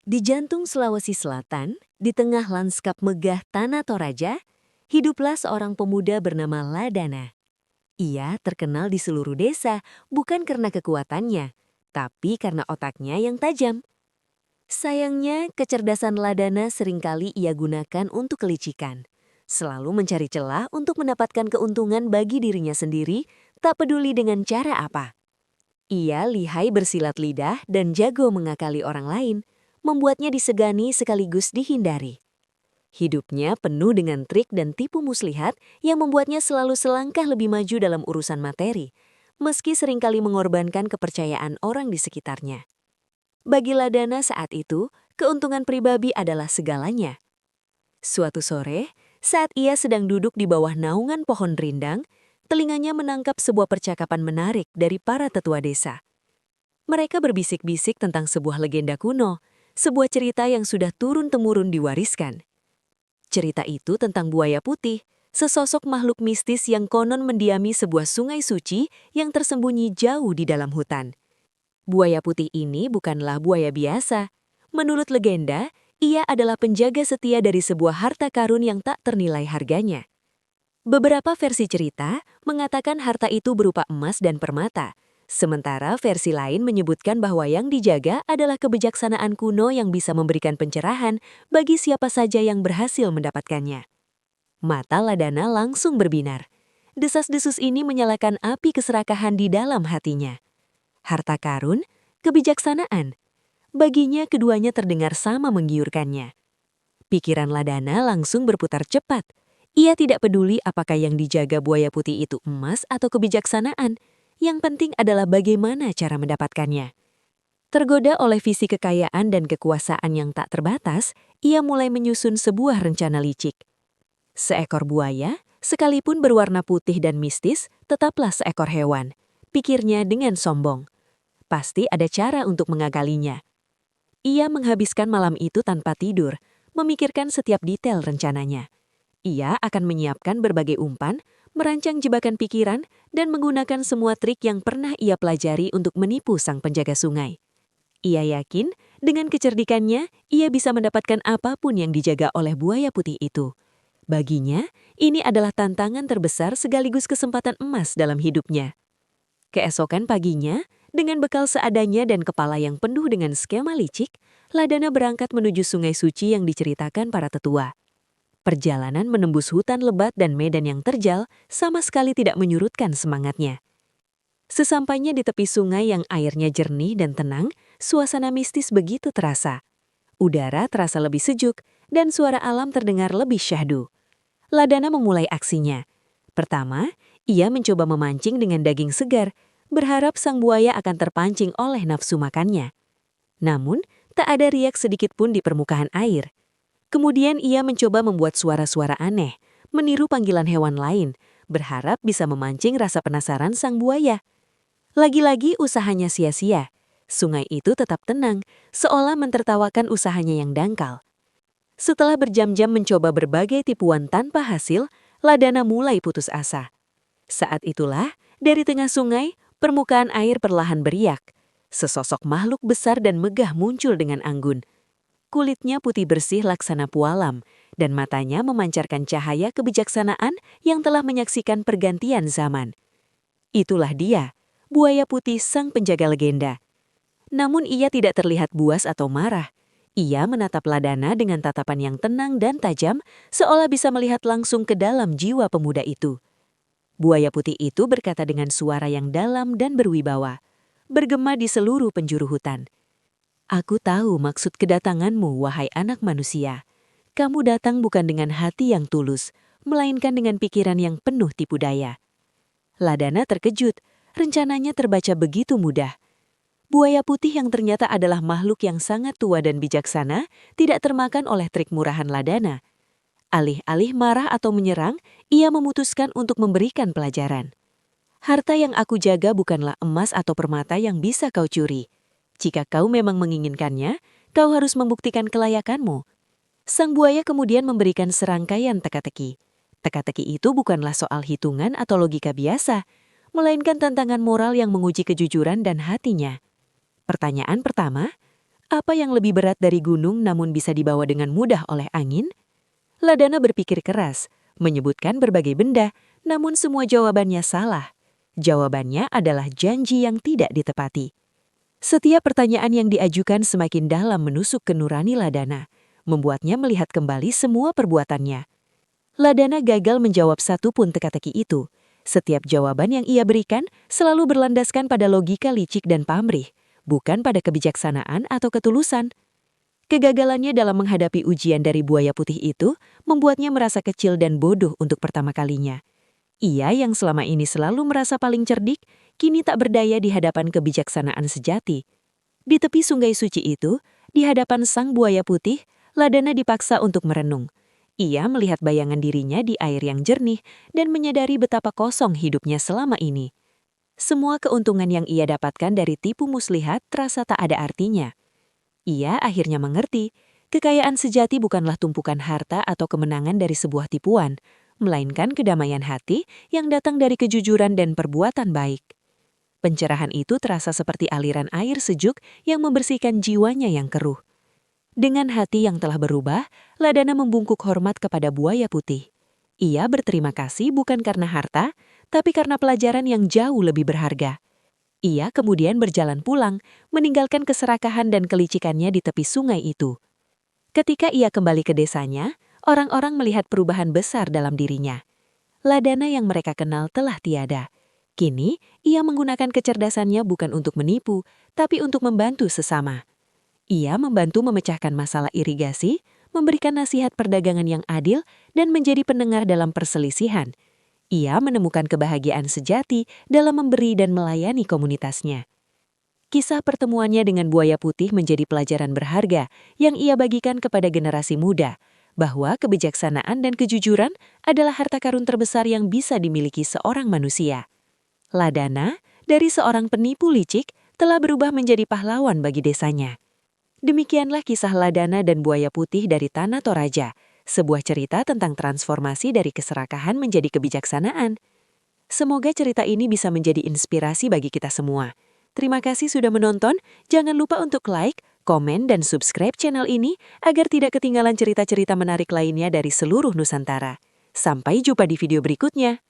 Di jantung Sulawesi Selatan, di tengah lanskap megah Tanah Toraja, hiduplah seorang pemuda bernama Ladana. Ia terkenal di seluruh desa bukan karena kekuatannya, tapi karena otaknya yang tajam. Sayangnya, kecerdasan Ladana seringkali ia gunakan untuk kelicikan. Selalu mencari celah untuk mendapatkan keuntungan bagi dirinya sendiri, tak peduli dengan cara apa. Ia lihai bersilat lidah dan jago mengakali orang lain, membuatnya disegani sekaligus dihindari. Hidupnya penuh dengan trik dan tipu muslihat yang membuatnya selalu selangkah lebih maju dalam urusan materi, meski seringkali mengorbankan kepercayaan orang di sekitarnya. Bagi Ladana saat itu, keuntungan pribadi adalah segalanya. Suatu sore, saat ia sedang duduk di bawah naungan pohon rindang, telinganya menangkap sebuah percakapan menarik dari para tetua desa. Mereka berbisik-bisik tentang sebuah legenda kuno, sebuah cerita yang sudah turun-temurun diwariskan. Cerita itu tentang buaya putih, sesosok makhluk mistis yang konon mendiami sebuah sungai suci yang tersembunyi jauh di dalam hutan. Buaya putih ini bukanlah buaya biasa. Menurut legenda, ia adalah penjaga setia dari sebuah harta karun yang tak ternilai harganya. Beberapa versi cerita mengatakan harta itu berupa emas dan permata, sementara versi lain menyebutkan bahwa yang dijaga adalah kebijaksanaan kuno yang bisa memberikan pencerahan bagi siapa saja yang berhasil mendapatkannya. Mata Ladana langsung berbinar. Desas-desus ini menyalakan api keserakahan di dalam hatinya. Harta karun, kebijaksanaan. Baginya keduanya terdengar sama menggiurkannya. Pikiran Ladana langsung berputar cepat. Ia tidak peduli apakah yang dijaga buaya putih itu emas atau kebijaksanaan. Yang penting adalah bagaimana cara mendapatkannya. Tergoda oleh visi kekayaan dan kekuasaan yang tak terbatas, ia mulai menyusun sebuah rencana licik. Seekor buaya, sekalipun berwarna putih dan mistis, tetaplah seekor hewan. Pikirnya dengan sombong. Pasti ada cara untuk mengakalinya. Ia menghabiskan malam itu tanpa tidur, memikirkan setiap detail rencananya. Ia akan menyiapkan berbagai umpan, merancang jebakan pikiran, dan menggunakan semua trik yang pernah ia pelajari untuk menipu sang penjaga sungai. Ia yakin, dengan kecerdikannya, ia bisa mendapatkan apapun yang dijaga oleh buaya putih itu. Baginya, ini adalah tantangan terbesar sekaligus kesempatan emas dalam hidupnya. Keesokan paginya, dengan bekal seadanya dan kepala yang penuh dengan skema licik, Ladana berangkat menuju sungai suci yang diceritakan para tetua. Perjalanan menembus hutan lebat dan medan yang terjal sama sekali tidak menyurutkan semangatnya. Sesampainya di tepi sungai yang airnya jernih dan tenang, suasana mistis begitu terasa. Udara terasa lebih sejuk dan suara alam terdengar lebih syahdu. Ladana memulai aksinya. Pertama, ia mencoba memancing dengan daging segar, berharap sang buaya akan terpancing oleh nafsu makannya. Namun, tak ada riak sedikit pun di permukaan air. Kemudian ia mencoba membuat suara-suara aneh, meniru panggilan hewan lain, berharap bisa memancing rasa penasaran sang buaya. Lagi-lagi usahanya sia-sia. Sungai itu tetap tenang, seolah mentertawakan usahanya yang dangkal. Setelah berjam-jam mencoba berbagai tipuan tanpa hasil, Ladana mulai putus asa. Saat itulah, dari tengah sungai, permukaan air perlahan beriak. Sesosok makhluk besar dan megah muncul dengan anggun. Kulitnya putih bersih laksana pualam, dan matanya memancarkan cahaya kebijaksanaan yang telah menyaksikan pergantian zaman. Itulah dia, buaya putih sang penjaga legenda. Namun ia tidak terlihat buas atau marah. Ia menatap Ladana dengan tatapan yang tenang dan tajam, seolah bisa melihat langsung ke dalam jiwa pemuda itu. Buaya putih itu berkata dengan suara yang dalam dan berwibawa, bergema di seluruh penjuru hutan. Aku tahu maksud kedatanganmu, wahai anak manusia. Kamu datang bukan dengan hati yang tulus, melainkan dengan pikiran yang penuh tipu daya. Ladana terkejut, rencananya terbaca begitu mudah. Buaya putih yang ternyata adalah makhluk yang sangat tua dan bijaksana, tidak termakan oleh trik murahan Ladana. Alih-alih marah atau menyerang, ia memutuskan untuk memberikan pelajaran. Harta yang aku jaga bukanlah emas atau permata yang bisa kau curi. Jika kau memang menginginkannya, kau harus membuktikan kelayakanmu. Sang buaya kemudian memberikan serangkaian teka-teki. Teka-teki itu bukanlah soal hitungan atau logika biasa, melainkan tantangan moral yang menguji kejujuran dan hatinya. Pertanyaan pertama, Apa yang lebih berat dari gunung namun bisa dibawa dengan mudah oleh angin? Ladana berpikir keras, menyebutkan berbagai benda, namun semua jawabannya salah. Jawabannya adalah janji yang tidak ditepati. Setiap pertanyaan yang diajukan semakin dalam menusuk ke nurani Ladana, membuatnya melihat kembali semua perbuatannya. Ladana gagal menjawab satu pun teka-teki itu. Setiap jawaban yang ia berikan selalu berlandaskan pada logika licik dan pamrih, bukan pada kebijaksanaan atau ketulusan. Kegagalannya dalam menghadapi ujian dari buaya putih itu membuatnya merasa kecil dan bodoh untuk pertama kalinya. Ia yang selama ini selalu merasa paling cerdik, kini tak berdaya di hadapan kebijaksanaan sejati. Di tepi sungai suci itu, di hadapan sang buaya putih, Ladana dipaksa untuk merenung. Ia melihat bayangan dirinya di air yang jernih dan menyadari betapa kosong hidupnya selama ini. Semua keuntungan yang ia dapatkan dari tipu muslihat terasa tak ada artinya. Ia akhirnya mengerti, kekayaan sejati bukanlah tumpukan harta atau kemenangan dari sebuah tipuan, melainkan kedamaian hati yang datang dari kejujuran dan perbuatan baik. Pencerahan itu terasa seperti aliran air sejuk yang membersihkan jiwanya yang keruh. Dengan hati yang telah berubah, Ladana membungkuk hormat kepada buaya putih. Ia berterima kasih bukan karena harta, tapi karena pelajaran yang jauh lebih berharga. Ia kemudian berjalan pulang, meninggalkan keserakahan dan kelicikannya di tepi sungai itu. Ketika ia kembali ke desanya, orang-orang melihat perubahan besar dalam dirinya. Ladana yang mereka kenal telah tiada. Kini, ia menggunakan kecerdasannya bukan untuk menipu, tapi untuk membantu sesama. Ia membantu memecahkan masalah irigasi, memberikan nasihat perdagangan yang adil, dan menjadi pendengar dalam perselisihan. Ia menemukan kebahagiaan sejati dalam memberi dan melayani komunitasnya. Kisah pertemuannya dengan buaya putih menjadi pelajaran berharga yang ia bagikan kepada generasi muda, bahwa kebijaksanaan dan kejujuran adalah harta karun terbesar yang bisa dimiliki seorang manusia. Ladana, dari seorang penipu licik, telah berubah menjadi pahlawan bagi desanya. Demikianlah kisah Ladana dan buaya putih dari Tanah Toraja, sebuah cerita tentang transformasi dari keserakahan menjadi kebijaksanaan. Semoga cerita ini bisa menjadi inspirasi bagi kita semua. Terima kasih sudah menonton, jangan lupa untuk like, komen, dan subscribe channel ini agar tidak ketinggalan cerita-cerita menarik lainnya dari seluruh Nusantara. Sampai jumpa di video berikutnya.